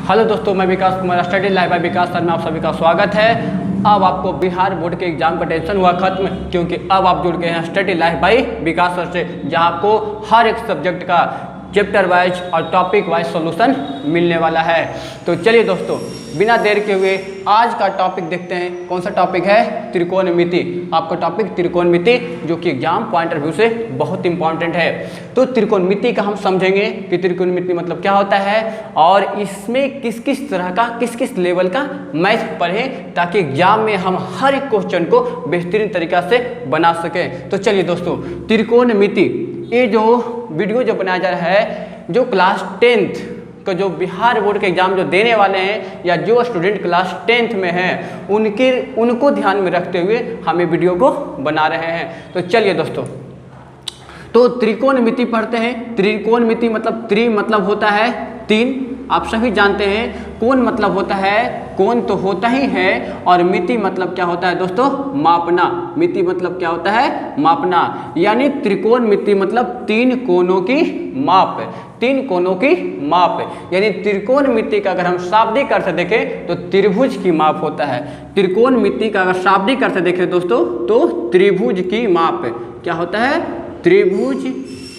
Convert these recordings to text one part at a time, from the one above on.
Hello दोस्तों, मैं Vikas Kumar, study live by Vikas sir में आप सभी का स्वागत है। अब आपको बिहार बोर्ड के एग्जाम का टेंशन हुआ खत्म, क्योंकि अब आप जुड़ गए हैं study live by Vikas sir से, जहां आपको हर एक सब्जेक्ट का चैप्टर वाइज और टॉपिक वाइज सॉल्यूशन मिलने वाला है। तो चलिए दोस्तों, बिना देर के हुए आज का टॉपिक देखते हैं। कौन सा टॉपिक है? त्रिकोणमिति। आपका टॉपिक त्रिकोणमिति, जो कि एग्जाम पॉइंट ऑफ व्यू से बहुत इंपॉर्टेंट है। तो त्रिकोणमिति का हम समझेंगे कि त्रिकोणमिति मतलब क्या होता है और इसमें किस किस तरह का, किस किस लेवल का मैथ पढ़ें, ताकि एग्जाम में हम हर एक क्वेश्चन को बेहतरीन तरीका से बना सकें। तो चलिए दोस्तों, त्रिकोणमिति, ये जो वीडियो जो बनाया जा रहा है, जो क्लास 10th का जो बिहार बोर्ड के एग्जाम जो देने वाले हैं या जो स्टूडेंट क्लास 10th में हैं, उनको ध्यान में रखते हुए हम ये वीडियो को बना रहे हैं। तो चलिए दोस्तों, तो त्रिकोणमिति पढ़ते हैं। त्रिकोणमिति मतलब त्रि मतलब होता है तीन, आप सभी जानते हैं। कोण मतलब होता है, कोण तो होता ही है, और मिति मतलब क्या होता है दोस्तों? मापना। मिति मतलब क्या होता है? मापना। यानी त्रिकोणमिति मतलब तीन कोणों की माप, तीन कोणों की माप। यानी त्रिकोणमिति का अगर हम शाब्दिक अर्थ देखें तो त्रिभुज की माप होता है। त्रिकोणमिति का अगर शाब्दिक अर्थ देखें दोस्तों तो त्रिभुज की माप क्या होता है? त्रिभुज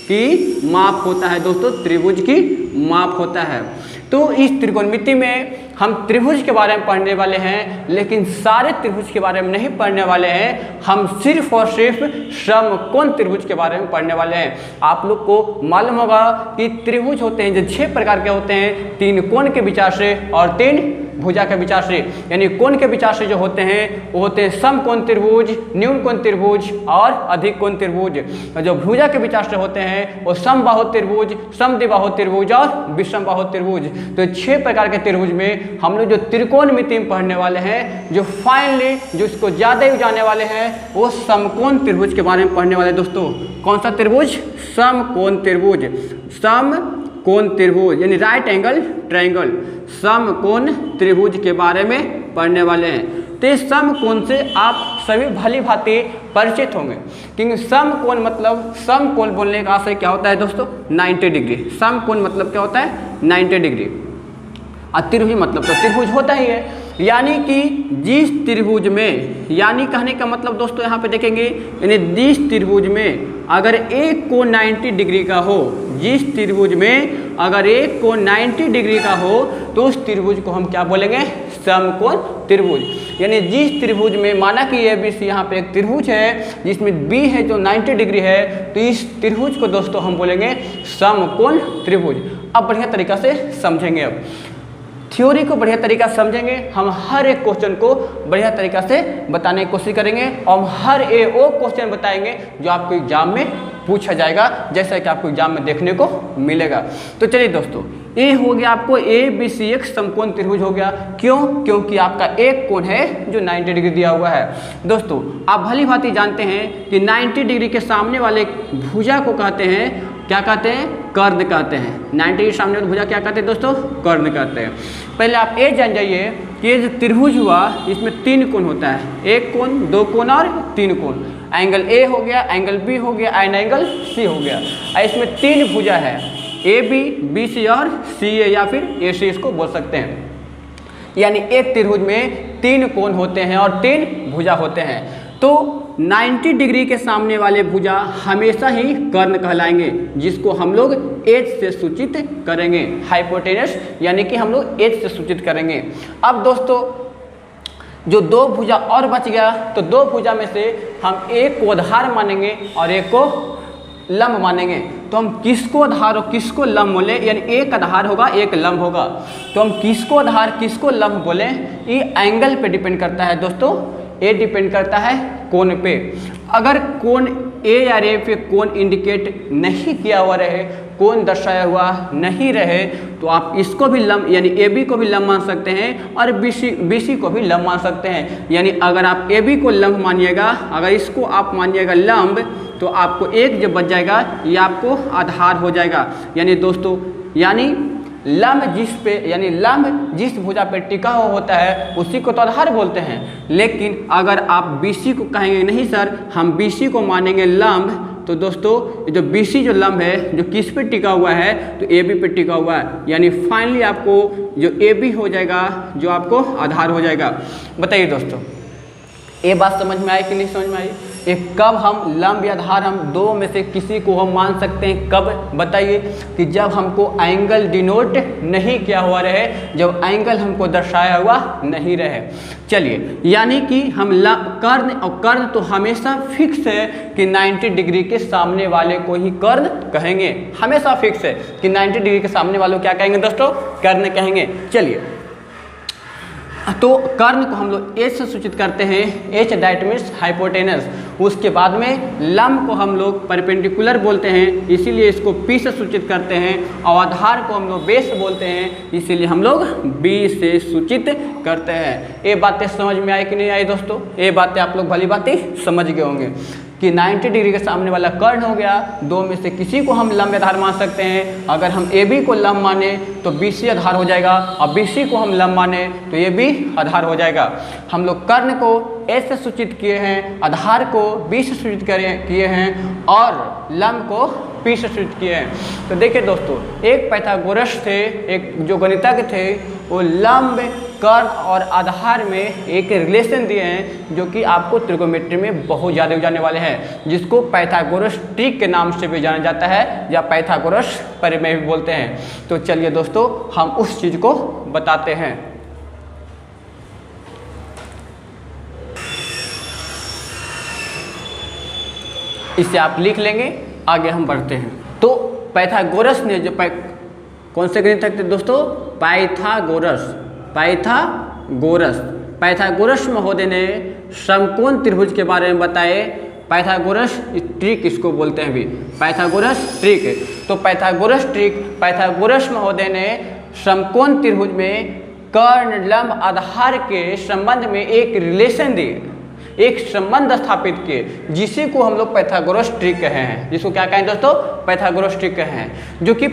की माप होता है दोस्तों, त्रिभुज की माप होता है। तो इस त्रिकोणमिति में हम त्रिभुज के बारे में पढ़ने वाले हैं, लेकिन सारे त्रिभुज के बारे में नहीं पढ़ने वाले हैं। हम सिर्फ और सिर्फ समकोण त्रिभुज के बारे में पढ़ने वाले हैं। आप लोग को मालूम होगा कि त्रिभुज होते हैं जो 6 प्रकार के होते हैं, 3 कोण के विचार से और 3 भुजा के विचार से। यानी कोण के विचार से जो होते हैं वो होते हैं समकोण त्रिभुज, न्यून कोण त्रिभुज और अधिक कोण त्रिभुज। जो भुजा के विचार से होते हैं वो समबाहु त्रिभुज, समद्विबाहु त्रिभुज और विषमबाहु त्रिभुज। तो 6 प्रकार के त्रिभुज में हम लोग जो त्रिकोणमिति में पढ़ने वाले हैं, जो फाइनली जो इसको ज़्यादा ही जाने वाले हैं, वो समकोण त्रिभुज के बारे में पढ़ने वाले हैं दोस्तों। कौन सा त्रिभुज? समकोण त्रिभुज। समकोण त्रिभुज यानी राइट एंगल ट्रायंगल, समकोण त्रिभुज के बारे में पढ़ने वाले हैं। तो इस समकोण से आप सभी भली भांति परिचित होंगे, क्योंकि समकोण मतलब, समकोण बोलने का आशय क्या होता है दोस्तों? 90 डिग्री। समकोण मतलब क्या होता है? 90 डिग्री। और त्रिभुज मतलब तो त्रिभुज होता ही है। यानी कि जिस त्रिभुज में, यानी कहने का मतलब दोस्तों यहाँ पे देखेंगे, यानी जिस त्रिभुज में अगर एक कोण 90 डिग्री का हो, जिस त्रिभुज में अगर एक कोण 90 डिग्री का हो, तो उस त्रिभुज को हम क्या बोलेंगे? समकोण त्रिभुज। यानी जिस त्रिभुज में, माना कि ABC यहाँ पे एक त्रिभुज है जिसमें B है जो 90 डिग्री है, तो इस त्रिभुज को दोस्तों हम बोलेंगे समकोण त्रिभुज। अब बढ़िया तरीका से समझेंगे। अब थ्योरी को बढ़िया तरीका से समझेंगे, हम हर एक क्वेश्चन को बढ़िया तरीका से बताने की कोशिश करेंगे, और हम हर वो क्वेश्चन बताएंगे जो आपको एग्जाम में पूछा जाएगा, जैसा कि आपको एग्जाम में देखने को मिलेगा। तो चलिए दोस्तों, ये हो गया आपको ABC एक समकोण त्रिभुज हो गया। क्यों? क्योंकि आपका एक कोण है जो 90 डिग्री दिया हुआ है। दोस्तों आप भली भांति जानते हैं कि 90 डिग्री के सामने वाले भुजा को कहते हैं, क्या कहते हैं? कर्ण कहते हैं। 90 डिग्री सामने वाले भुजा क्या कहते हैं दोस्तों? कर्ण कहते हैं। पहले आप ये जान जाइए कि ये जो त्रिभुज हुआ इसमें 3 कोण होता है, एक कोण, 2 कोण और 3 कोण। एंगल A हो गया, एंगल B हो गया एंड एंगल C हो गया। इसमें 3 भुजा है, AB, BC और CA, या फिर AC इसको बोल सकते हैं। यानी एक त्रिभुज में 3 कोण होते हैं और 3 भुजा होते हैं। तो 90 डिग्री के सामने वाले भुजा हमेशा ही कर्ण कहलाएंगे, जिसको हम लोग एज से सूचित करेंगे, हाइपोटेनस, यानी कि हम लोग एज से सूचित करेंगे। अब दोस्तों जो 2 भुजा और बच गया, तो 2 भुजा में से हम एक को आधार मानेंगे और एक को लंब मानेंगे। तो हम किसको आधार और किसको लंब बोले? यानी एक आधार होगा, एक लंब होगा। तो हम किसको आधार किसको लंब बोले, ये एंगल पे डिपेंड करता है दोस्तों। ये डिपेंड करता है कोण पे। अगर कोण A या रे पे कोण इंडिकेट नहीं किया हुआ रहे, कोण दर्शाया हुआ नहीं रहे, तो आप इसको भी लंब, यानी AB को भी लंब मान सकते हैं और BC को भी लंब मान सकते हैं। यानी अगर आप AB को लंब मानिएगा, अगर इसको आप मानिएगा लंब, तो आपको एक जब बच जाएगा ये आपको आधार हो जाएगा। यानी दोस्तों, यानी लंब जिस पे, यानी लंब जिस भुजा पे टिका हुआ होता है उसी को तो आधार बोलते हैं। लेकिन अगर आप BC को कहेंगे नहीं सर, हम BC को मानेंगे लंब, तो दोस्तों जो BC जो लंब है जो किस पे टिका हुआ है, तो AB पे टिका हुआ है। यानी फाइनली आपको जो AB हो जाएगा जो आपको आधार हो जाएगा। बताइए दोस्तों ये बात समझ में आई कि नहीं समझ में आई? ये कब हम लंब या आधार हम दो में से किसी को हम मान सकते हैं, कब बताइए? कि जब हमको एंगल डिनोट नहीं किया हुआ रहे, जब एंगल हमको दर्शाया हुआ नहीं रहे। चलिए यानी कि हम कर्ण, और कर्ण तो हमेशा फिक्स है कि 90 डिग्री के सामने वाले को ही कर्ण कहेंगे, हमेशा फिक्स है कि 90 डिग्री के सामने वालों क्या कहेंगे दोस्तों? कर्ण कहेंगे। चलिए तो कर्ण को हम लोग H से सूचित करते हैं, H दैट मीन्स हाइपोटेनस। उसके बाद में लंब को हम लोग परपेंडिकुलर बोलते हैं, इसीलिए इसको P से सूचित करते हैं, और आधार को हम लोग बेस बोलते हैं, इसीलिए हम लोग B से सूचित करते हैं। ये बातें समझ में आई कि नहीं आई दोस्तों? ये बातें आप लोग भली बातें समझ गए होंगे कि 90 डिग्री के सामने वाला कर्ण हो गया, दो में से किसी को हम लंब आधार मान सकते हैं। अगर हम AB को लंब माने तो BC आधार हो जाएगा, और BC को हम लंब माने तो AB आधार हो जाएगा। हम लोग कर्ण को A से सूचित किए हैं, आधार को B से सूचित किए हैं, और लंब को P से सूचित किए हैं। तो देखिए दोस्तों, एक पाइथागोरस थे, एक जो गणितज्ञ थे, वो लंब, कर्ण और आधार में एक रिलेशन दिए हैं जो कि आपको त्रिकोणमिति में बहुत ज़्यादा जाने वाले हैं, जिसको पाइथागोरस ट्रिक के नाम से भी जाना जाता है, या पाइथागोरस प्रमेय भी बोलते हैं। तो चलिए दोस्तों हम उस चीज़ को बताते हैं। इसे आप लिख लेंगे, आगे हम बढ़ते हैं। तो पाइथागोरस ने जो कौन से गणितज्ञ थे दोस्तों? पाइथागोरस महोदय ने समकोण त्रिभुज के बारे में बताए। पाइथागोरस ट्रिक इसको बोलते हैं भी, पाइथागोरस ट्रिक। तो पाइथागोरस महोदय ने समकोण त्रिभुज में कर्ण, लंब, आधार के संबंध में एक रिलेशन दिए, एक संबंध स्थापित किए, जिसी को हम लोग पाइथागोरस ट्रिक कहे हैं। जिसको क्या कहें दोस्तों? पाइथागोरस ट्रिक कहे हैं, जो कि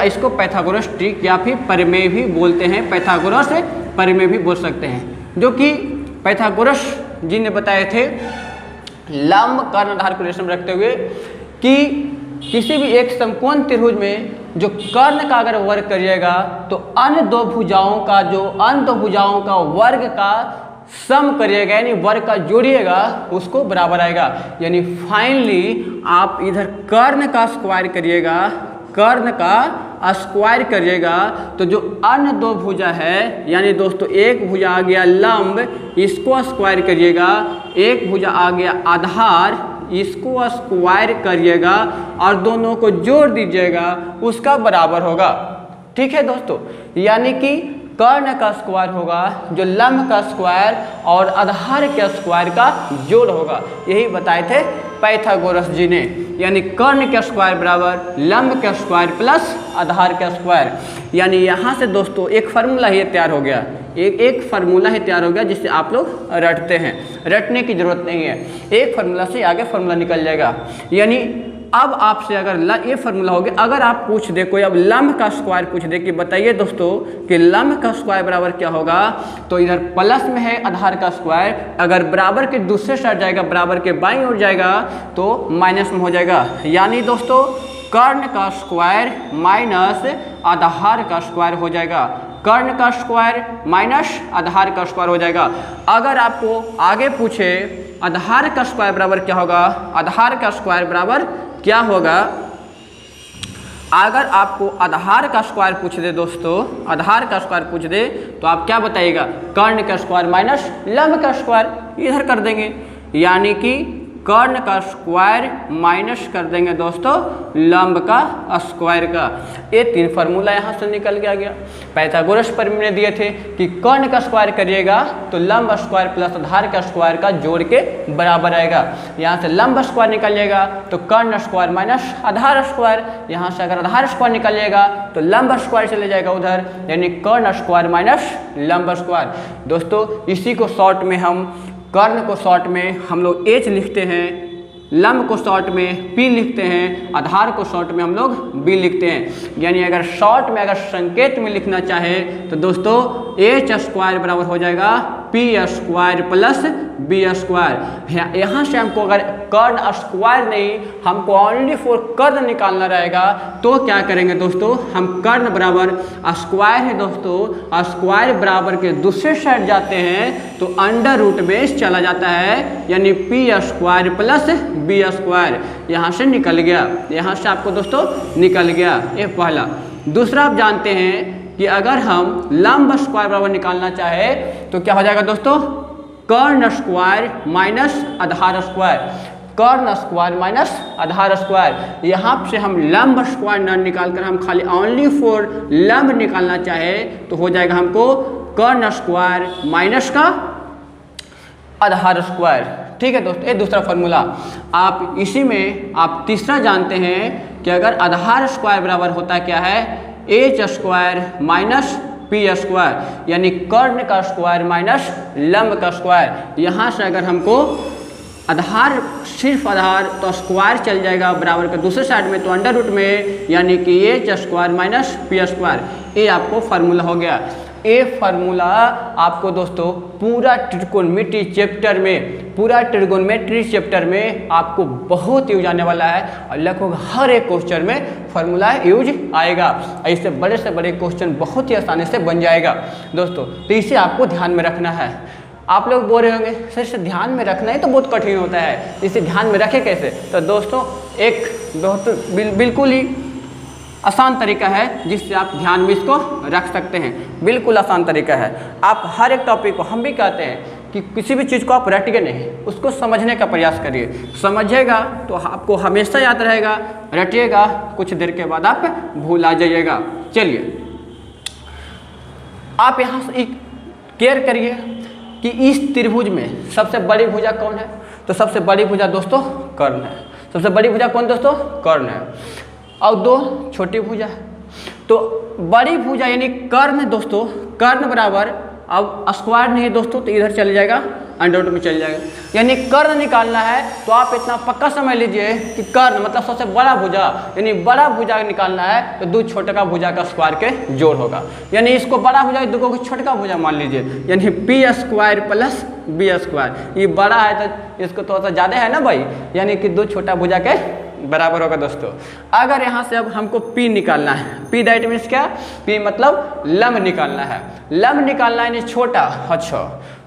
इसको पाइथागोरस ट्रिक या फिर प्रमेय भी बोलते हैं, पाइथागोरस प्रमेय भी बोल सकते हैं, जो कि पाइथागोरस जी ने बताए थे लंब, कर्ण, आधार को रिलेशन रखते हुए कि किसी भी एक समकोण त्रिभुज में जो कर्ण का अगर वर्ग करिएगा तो अन्य दो भुजाओं का वर्ग का सम करिएगा, यानी वर्ग का जोड़िएगा, उसको बराबर आएगा। यानी फाइनली आप इधर कर्ण का स्क्वायर करिएगा, तो जो अन्य दो भुजा है, यानी दोस्तों एक भुजा आ गया लंब, इसको स्क्वायर करिएगा, एक भुजा आ गया आधार, इसको स्क्वायर करिएगा, और दोनों को जोड़ दीजिएगा, उसका बराबर होगा। ठीक है दोस्तों, यानी कि कर्ण का स्क्वायर होगा जो लंब का स्क्वायर और आधार के स्क्वायर का जोड़ होगा। यही बताए थे पाइथागोरस जी ने, यानी कर्ण का स्क्वायर बराबर लंब का स्क्वायर प्लस आधार का स्क्वायर। यानी यहाँ से दोस्तों एक फार्मूला ही तैयार हो गया, एक फार्मूला ही तैयार हो गया, जिसे आप लोग रटते हैं, रटने की जरूरत नहीं है, एक फार्मूला से आगे फार्मूला निकल जाएगा। यानी अब आपसे अगर ये फार्मूला हो गया, अगर आप पूछ दे कोई अब लंब का स्क्वायर पूछ दे कि बताइए दोस्तों कि लंब का स्क्वायर बराबर क्या होगा, तो इधर प्लस में है आधार का स्क्वायर, अगर बराबर के दूसरे साइड जाएगा, बराबर के बाईं ओर जाएगा तो माइनस में हो जाएगा। यानी दोस्तों कर्ण का स्क्वायर माइनस आधार का स्क्वायर हो जाएगा, कर्ण का स्क्वायर माइनस आधार का स्क्वायर हो जाएगा। अगर आपको आगे पूछे आधार का स्क्वायर बराबर क्या होगा, आधार का स्क्वायर बराबर क्या होगा, अगर आपको आधार का स्क्वायर पूछ दे दोस्तों, आधार का स्क्वायर पूछ दे, तो आप क्या बताइएगा? कर्ण का स्क्वायर माइनस लंब का स्क्वायर, इधर कर देंगे, यानी कि कर्ण का स्क्वायर माइनस कर देंगे दोस्तों लंब का स्क्वायर का। ये तीन फार्मूला यहाँ से निकल गया। पाइथागोरस प्रमेय ने दिए थे कि कर्ण का स्क्वायर करिएगा तो लंब स्क्वायर प्लस आधार का स्क्वायर का जोड़ के बराबर आएगा। यहाँ से लंब स्क्वायर निकल जाएगा तो कर्ण स्क्वायर माइनस आधार स्क्वायर, यहाँ से अगर आधार स्क्वायर निकल जाएगा तो लंब स्क्वायर चले जाएगा उधर, यानी कर्ण स्क्वायर माइनस लंब स्क्वायर। दोस्तों इसी को शॉर्ट में हम, कर्ण को शॉर्ट में हम लोग H लिखते हैं, लंब को शॉर्ट में P लिखते हैं, आधार को शॉर्ट में हम लोग B लिखते हैं। यानी अगर शॉर्ट में अगर संकेत में लिखना चाहे तो दोस्तों H स्क्वायर बराबर हो जाएगा P square plus B square. यहाँ से हमको अगर कर्ण स्क्वायर नहीं, हमको ओनली फॉर कर्ण निकालना रहेगा तो क्या करेंगे दोस्तों, हम कर्ण बराबर स्क्वायर है दोस्तों, स्क्वायर बराबर के दूसरे साइड जाते हैं तो अंडर रूट में चला जाता है, यानी P square plus B square यहाँ से निकल गया, यहाँ से आपको दोस्तों निकल गया, ये पहला। दूसरा आप जानते हैं कि अगर हम लंब स्क्वायर बराबर निकालना चाहे तो क्या हो जाएगा दोस्तों, कर्ण स्क्वायर माइनस आधार स्क्वायर, कर्ण स्क्वायर माइनस आधार स्क्वायर। यहाँ से हम लंब स्क्वायर न निकाल कर हम खाली ओनली फॉर लंब निकालना चाहे तो हो जाएगा हमको कर्ण स्क्वायर माइनस का आधार स्क्वायर। ठीक है दोस्तों, ये दूसरा फॉर्मूला। आप इसी में आप तीसरा जानते हैं कि अगर आधार स्क्वायर बराबर होता क्या है, H square minus P square, यानी कर्ण का स्क्वायर माइनस लंब का स्क्वायर। यहाँ से अगर हमको आधार सिर्फ आधार तो स्क्वायर चल जाएगा बराबर के दूसरे साइड में तो अंडर रूट में, यानी कि H square minus P square. ये आपको फार्मूला हो गया। ये फार्मूला आपको दोस्तों पूरा ट्रिगोनोमेट्री चैप्टर में, पूरा ट्रिगोनोमेट्री चैप्टर में आपको बहुत यूज आने वाला है और लगभग हर एक क्वेश्चन में फार्मूला यूज आएगा। इससे बड़े से बड़े क्वेश्चन बहुत ही आसानी से बन जाएगा दोस्तों, तो इसे आपको ध्यान में रखना है। आप लोग बोल रहे होंगे सर इसे ध्यान में रखना ही तो बहुत कठिन होता है, इसे ध्यान में रखें कैसे? तो दोस्तों एक बिल्कुल ही आसान तरीका है जिससे आप ध्यान में इसको रख सकते हैं, बिल्कुल आसान तरीका है। आप हर एक टॉपिक को, हम भी कहते हैं कि किसी भी चीज़ को आप रटिए नहीं, उसको समझने का प्रयास करिए। समझिएगा तो आपको हमेशा याद रहेगा, रटिएगा कुछ देर के बाद आप भूल आ जाइएगा। चलिए आप यहाँ से केयर करिए कि इस त्रिभुज में सबसे बड़ी भुजा कौन है, तो सबसे बड़ी भुजा दोस्तों कर्ण है। सबसे बड़ी भुजा कौन दोस्तों, कर्ण है, और दो छोटी भुजा है। तो बड़ी भुजा यानी कर्ण दोस्तों, कर्ण बराबर, अब स्क्वायर नहीं है दोस्तों तो इधर चले जाएगा, अंडर रूट में चल जाएगा, यानी कर्ण निकालना है तो आप इतना पक्का समझ लीजिए कि कर्ण मतलब सबसे बड़ा भुजा, यानी बड़ा भुजा निकालना है तो दो छोटे का भुजा का स्क्वायर के जोड़ होगा, यानी इसको बड़ा भुजा दो को छोटा भुजा मान लीजिए, यानी P square plus B square. ये बड़ा है तो इसको थोड़ा सा ज़्यादा है ना भाई, यानी कि दो छोटा भुजा के बराबर होगा दोस्तों। अगर यहाँ से अब हमको P निकालना है, P दैट मीन्स क्या, P मतलब लंब निकालना है, लंब निकालना है यानी छोटा। अच्छा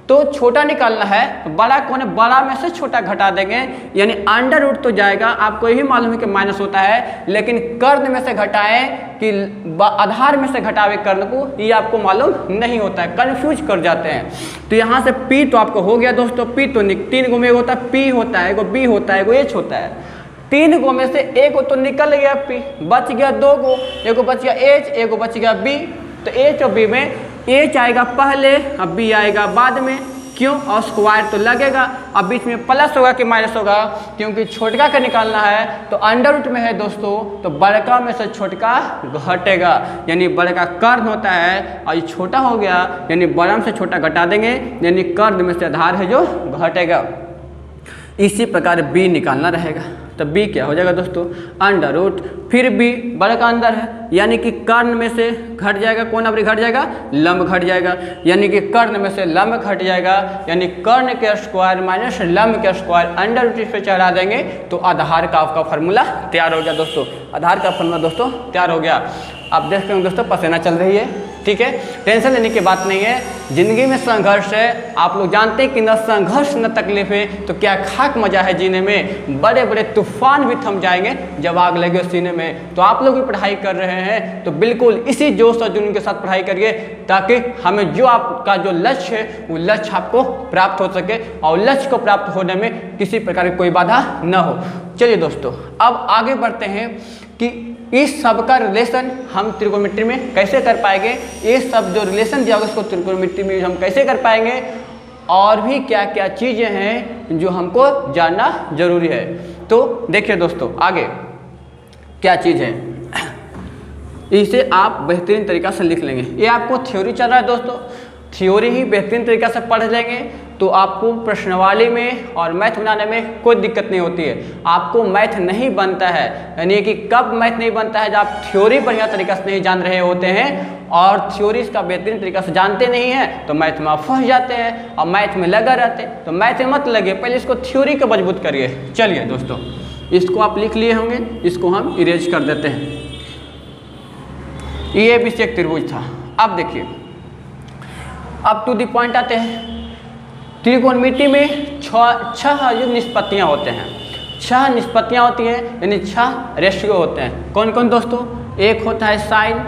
तो छोटा निकालना है तो बड़ा कौन है, बड़ा में से छोटा घटा देंगे, यानी अंडर रूट तो जाएगा, आपको यही मालूम है कि माइनस होता है, लेकिन कर्ण में से घटाएं कि आधार में से घटावे कर्ण को, ये आपको मालूम नहीं होता है, कंफ्यूज कर जाते हैं। तो यहाँ से P तो आपको हो गया दोस्तों, P तो तीन गो में होता है, P होता है, एगो B होता है, एगो H होता है। तीन गो में से एक गो तो निकल गया P, बच गया दो गो, एगो बच गया H, एगो बच गया B। तो H और B में H आएगा पहले, अब B आएगा बाद में, क्यों, और स्क्वायर तो लगेगा। अब बीच में प्लस होगा कि माइनस होगा, क्योंकि छोटका का निकालना है तो अंडर रूट में है दोस्तों, तो बड़का में से छोटका घटेगा, यानी बड़का कर्ण होता है और ये छोटा हो गया, यानी बड़ा में से छोटा घटा देंगे, यानी कर्ण में से आधार है जो घटेगा। इसी प्रकार B निकालना रहेगा, तो B क्या हो जाएगा दोस्तों, अंडर रूट, फिर B बड़ा का अंदर है, यानी कि कर्ण में से घट जाएगा, कौन अवधि घट जाएगा, लंब घट जाएगा, यानी कि कर्ण में से लंब घट जाएगा, यानी कर्ण के स्क्वायर माइनस लंब के स्क्वायर अंडर रूट पे चढ़ा देंगे तो आधार का आपका फार्मूला तैयार हो गया दोस्तों। आधार का फार्मूला दोस्तों तैयार हो गया। आप देख रहे हो दोस्तों पसीना चल रही है, ठीक है, टेंशन लेने की बात नहीं है। जिंदगी में संघर्ष है, आप लोग जानते हैं कि न संघर्ष न तकलीफ है तो क्या खाक मजा है जीने में। बड़े बड़े तूफान भी थम जाएंगे जब आग लगे सीने में। तो आप लोग भी पढ़ाई कर रहे हैं तो बिल्कुल इसी जोश और जुनून के साथ पढ़ाई करिए, ताकि हमें जो आपका जो लक्ष्य है वो लक्ष्य आपको प्राप्त हो सके और लक्ष्य को प्राप्त होने में किसी प्रकार की कोई बाधा न हो। चलिए दोस्तों अब आगे बढ़ते हैं कि इस सब का रिलेशन हम त्रिकोणमिति में कैसे कर पाएंगे, ये सब जो रिलेशन दिया होगा उसको त्रिकोणमिति में हम कैसे कर पाएंगे, और भी क्या क्या चीज़ें हैं जो हमको जानना जरूरी है। तो देखिए दोस्तों आगे क्या चीज़ है, इसे आप बेहतरीन तरीक़ा से लिख लेंगे। ये आपको थ्योरी चल रहा है दोस्तों, थ्योरी ही बेहतरीन तरीक़ा से पढ़ लेंगे तो आपको प्रश्नावली में और मैथ बनाने में कोई दिक्कत नहीं होती है। आपको मैथ नहीं बनता है, यानी कि कब मैथ नहीं बनता है, जब आप थ्योरी बढ़िया तरीक़ा से नहीं जान रहे होते हैं और थ्योरी इसका बेहतरीन तरीक़ा से जानते नहीं हैं तो मैथ में आप फंस जाते हैं और मैथ में लगा रहते हैं। तो मैथ में मत लगे, पहले इसको थ्योरी को मजबूत करिए। चलिए दोस्तों, इसको आप लिख लिए होंगे, इसको हम इरेज कर देते हैं। ये भी एक त्रिभुज था। अब देखिए, अब टू द पॉइंट आते हैं। त्रिकोणमिति में छह जो निष्पत्तियाँ होते हैं, 6 निष्पत्तियाँ होती हैं, यानी 6 रेशियो होते हैं। कौन कौन दोस्तों? एक होता है साइन,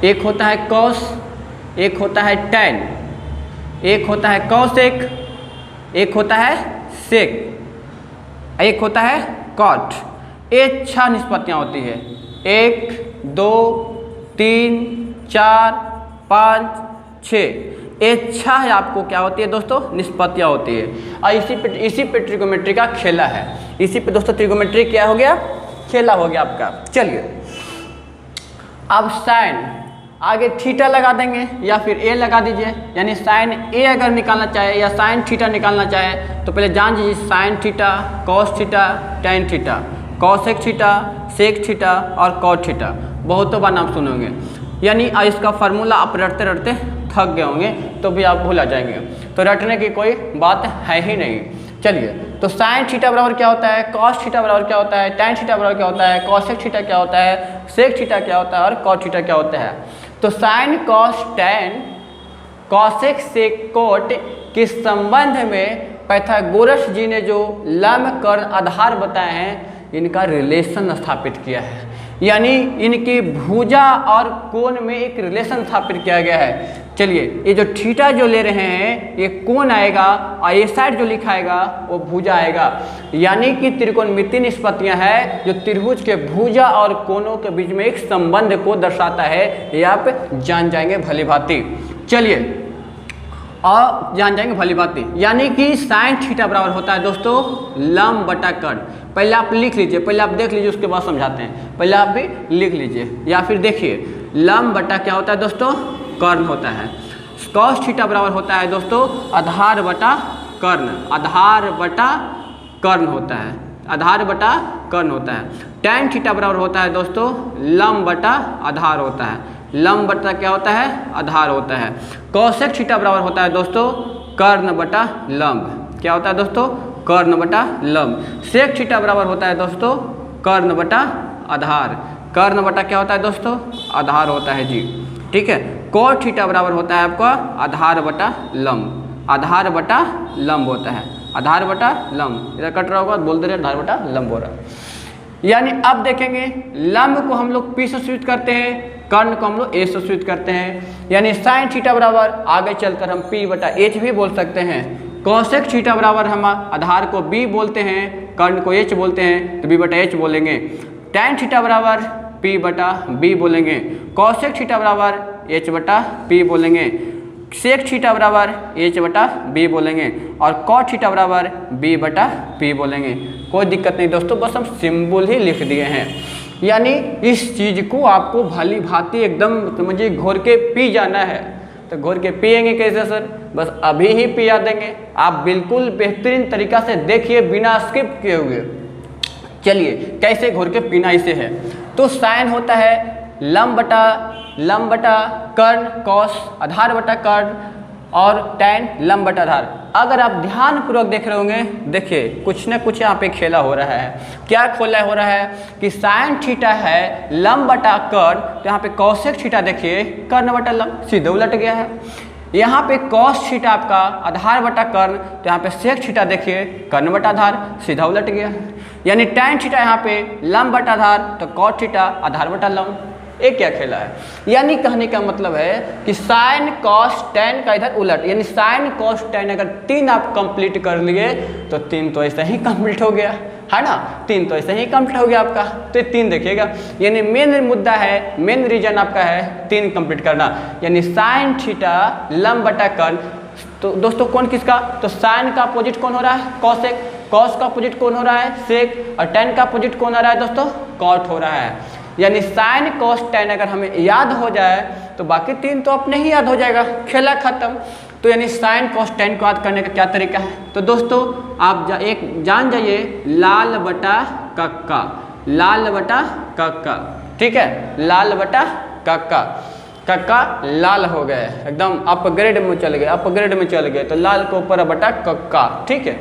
एक होता है कॉस, एक होता है टैन, एक होता है कॉसेक, एक होता है सेक, एक होता है कॉट। ये 6 निष्पत्तियाँ होती है। 1 2 3 4 5 6, ये 6 आपको क्या होती है दोस्तों? निष्पत्तियाँ होती है। और इसी पे ट्रिगोमेट्री का खेला है। इसी पे दोस्तों ट्रिगोमेट्री क्या हो गया? खेला हो गया आपका। चलिए, अब साइन आगे थीटा लगा देंगे या फिर ए लगा दीजिए, यानी साइन ए अगर निकालना चाहे या साइन थीटा निकालना चाहे तो पहले जान लीजिए sine theta, cos theta, tan theta, cosec theta, sec theta और कॉट थीटा। बहुतों बार नाम सुनोगे, यानी इसका फार्मूला आप रटते रटते थक गए होंगे तो भी आप भूला जाएंगे, तो रटने की कोई बात है ही नहीं। चलिए, तो साइन थीटा बराबर क्या होता है, कॉस थीटा बराबर क्या होता है, टैन थीटा बराबर क्या होता है, कॉसेक थीटा क्या होता है, सेक थीटा क्या होता है और कॉट थीटा क्या होता है। तो sine cos tan cosec sec cot के संबंध में पाइथागोरस जी ने जो लंब कर्ण आधार बताए हैं, इनका रिलेशन स्थापित किया है, यानी इनकी भुजा और कोण में एक रिलेशन स्थापित किया गया है। चलिए, ये जो थीटा जो ले रहे हैं ये कोण आएगा और ये साइड जो लिखाएगा वो भुजा आएगा, यानी कि त्रिकोणमितीय निष्पत्तियां हैं जो त्रिभुज के भुजा और कोणों के बीच में एक संबंध को दर्शाता है। ये आप जान जाएंगे भली भांति। चलिए, और जान जाएंगे भली भांति, यानी कि साइन थीटा बराबर होता है दोस्तों लंब बटा कर्ण। पहले आप लिख लीजिए, पहले आप देख लीजिए, उसके बाद समझाते हैं। पहले आप भी लिख लीजिए या फिर देखिए, लंब बटा क्या होता है दोस्तों? कर्ण होता है। कॉस थीटा बराबर होता है दोस्तों आधार बटा कर्ण, आधार बटा कर्ण होता है, आधार बटा कर्ण होता है। टैन थीटा बराबर होता है दोस्तों लंब बटा आधार होता है, लंब बटा क्या होता है? आधार होता है। कॉसेक थीटा बराबर होता है दोस्तों कर्ण बटा लंब, क्या होता है दोस्तों? कर्ण बटा लंब। सेक थीटा बराबर होता है दोस्तों कर्ण बटा आधार, कर्ण बटा क्या होता है दोस्तों? आधार होता है जी, ठीक है। कॉट थीटा बराबर होता है आपका आधार बटा लंब, आधार बटा लंब होता है, आधार बटा लंब। इधर कट रहा होगा बोल दे रहे आधार बटा लंब हो रहा है। यानी अब देखेंगे, लंब को हम लोग P से सूचित करते हैं, कर्ण को हम लोग A से सूचित करते हैं, यानी साइन थीटा बराबर आगे चलकर हम P बटा H भी बोल सकते हैं। कॉसेक थीटा बराबर हम आधार को B बोलते हैं, कर्ण को H बोलते हैं तो B बटा H बोलेंगे। टैन थीटा बराबर P बटा B बोलेंगे, कॉसेक थीटा बराबर H बटा P बोलेंगे, सेक थीटा बराबर H बटा B बोलेंगे और कॉट थीटा बराबर B बटा P बोलेंगे। कोई दिक्कत नहीं दोस्तों, बस हम सिंबल ही लिख दिए हैं, यानी इस चीज़ को आपको भली भांति एकदम समझिए घोर के पी जाना है। तो घोर के पिएंगे कैसे सर? बस अभी ही पिया देंगे, आप बिल्कुल बेहतरीन तरीक़ा से देखिए बिना स्किप किए हुए। चलिए, कैसे घोर के पीना इसे है, तो साइन होता है लंब बटा कर्ण, कॉस आधार बटा कर्ण और टैन लंब बटा आधार। अगर आप ध्यानपूर्वक देख रहे होंगे, देखिए कुछ न कुछ यहाँ पे खेला हो रहा है। क्या खोला हो रहा है कि साइन थीटा है लंब बटा कर्ण, तो यहाँ पे कॉसेक थीटा देखिए कर्ण बटा लंब, सीधे उलट गया है। यहाँ पे कॉस थीटा आपका आधार बटा कर्ण, तो यहाँ पे सेक थीटा देखिए कर्ण बटा आधार, सीधा उलट गया है। यानी टैन थीटा यहाँ पे लंब बटा आधार, तो कॉट थीटा आधार बटा लंब। एक क्या खेला है, यानी कहने का मतलब है कि साइन कॉस टैन का इधर उलट, यानी साइन कॉस टैन अगर 3 आप कंप्लीट कर लिए तो 3 तो ऐसे ही कंप्लीट हो गया है ना, 3 तो ऐसे ही कंप्लीट हो गया आपका। तो 3 देखिएगा, यानी मेन मुद्दा है, मेन रीजन आपका है 3 कंप्लीट करना, यानी साइन थीटा लंब बटा कर्ण। तो दोस्तों कौन किसका, तो साइन का अपोजिट कौन हो रहा है? कॉसेक, कॉस का अपोजिट कौन हो रहा है? सेक, और टैन का अपोजिट कौन हो रहा है दोस्तों? कॉट हो रहा है। यानी साइन कॉस टैन अगर हमें याद हो जाए तो बाकी 3 तो अपने ही याद हो जाएगा, खेला खत्म। तो यानी साइन कॉस टेन को याद करने का क्या तरीका है, तो दोस्तों आप एक जान जाइए, लाल बटा कक्का, लाल बटा कक्का, ठीक है, लाल बटा कक्का, कक्का लाल हो गए, एकदम अपग्रेड में चल गए, अपग्रेड में चल गए, तो लाल के ऊपर बटा कक्का, ठीक है।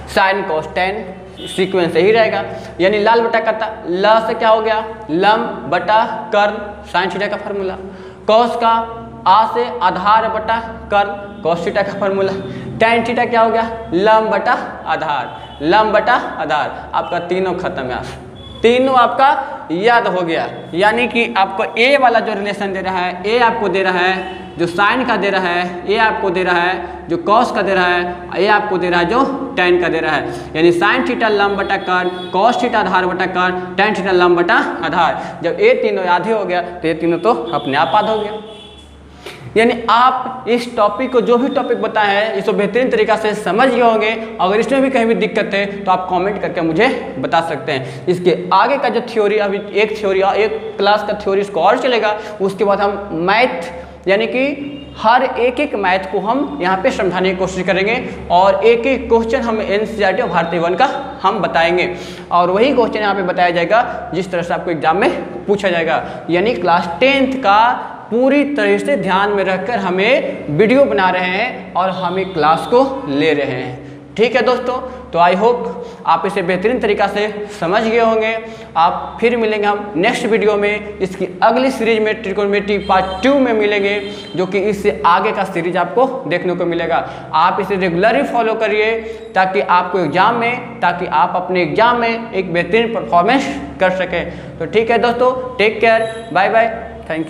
साइन कॉस टेन सीक्वेंस यही रहेगा, यानी लाल बटा कक्का, ल से क्या हो गया, लम बटा कर्ण, साइन थीटा का फार्मूला। कॉस का आ से आधार बटा कर्ण, कॉस थीटा का फार्मूला। टेन थीटा क्या हो गया, लम बटा आधार, लम बटा आधार, आपका तीनों खत्म है, तीनों आपका याद हो गया। यानी कि आपको ए वाला जो रिलेशन दे रहा है, ए आपको दे रहा है जो साइन का दे रहा है, ए आपको दे रहा है जो कॉस का दे रहा है, ए आपको दे रहा है जो टेन का दे रहा है। यानी साइन थीटा लम बटा कर्ण, कॉस थीटा आधार बटा कर्ण, टेन थीटा लम बटा आधार। जब ये तीनों याद ही हो गया तो ये तीनों तो अपने आप याद हो गया। यानी आप इस टॉपिक को, जो भी टॉपिक बताए हैं, इसको बेहतरीन तरीका से समझ गए होंगे। अगर इसमें भी कहीं भी दिक्कत है तो आप कमेंट करके मुझे बता सकते हैं। इसके आगे का जो थ्योरी, अभी एक थ्योरी, एक क्लास का थ्योरी इसको और चलेगा, उसके बाद हम मैथ यानी कि हर एक मैथ को हम यहाँ पे समझाने की कोशिश करेंगे और एक एक क्वेश्चन हम NCERT और भारतीय वन का हम बताएंगे और वही क्वेश्चन यहाँ पे बताया जाएगा जिस तरह से आपको एग्जाम में पूछा जाएगा। यानी क्लास 10th का पूरी तरह से ध्यान में रखकर हमें वीडियो बना रहे हैं और हम एक क्लास को ले रहे हैं, ठीक है दोस्तों। तो आई होप आप इसे बेहतरीन तरीका से समझ गए होंगे। आप फिर मिलेंगे हम नेक्स्ट वीडियो में, इसकी अगली सीरीज में ट्रिगोनोमेट्री पार्ट 2 में मिलेंगे, जो कि इससे आगे का सीरीज आपको देखने को मिलेगा। आप इसे रेगुलरली फॉलो करिए ताकि आपको एग्जाम में, ताकि आप अपने एग्जाम में एक बेहतरीन परफॉर्मेंस कर सकें। तो ठीक है दोस्तों, take care, bye bye, thank you.